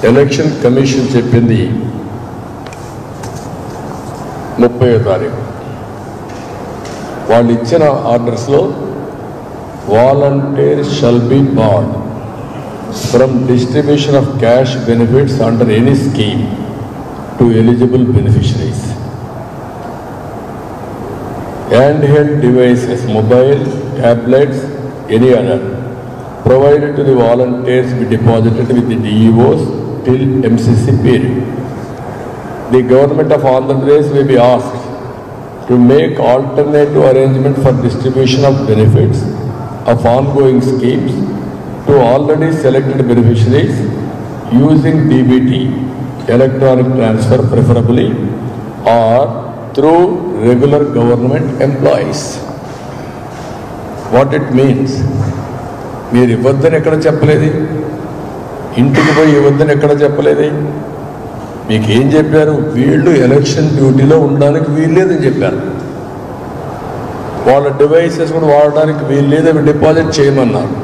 Election commission చెప్పింది 30వ తారీఖు. వాళ్ళు ఇచ్చిన ఆర్డర్స్లో volunteers shall be barred from distribution of cash benefits under any scheme to eligible beneficiaries. Handheld devices, mobile, tablets, any other, provided to the volunteers be deposited with the DEOs till MCC period. The government of Andhra Pradesh will be asked to make alternative arrangement for distribution of benefits of ongoing schemes to already selected beneficiaries using DBT, electronic transfer preferably, or through regular government employees. What it means? మీరు ఇవ్వద్దని ఎక్కడ చెప్పలేదు, ఇంటికి పోయి ఇవ్వద్దని ఎక్కడ చెప్పలేదు. మీకు ఏం చెప్పారు? వీళ్ళు ఎలక్షన్ డ్యూటీలో ఉండడానికి వీల్లేదని చెప్పారు. వాళ్ళ డివైసెస్ కూడా వాడడానికి వీల్లేదు, అవి డిపాజిట్ చేయమన్నారు.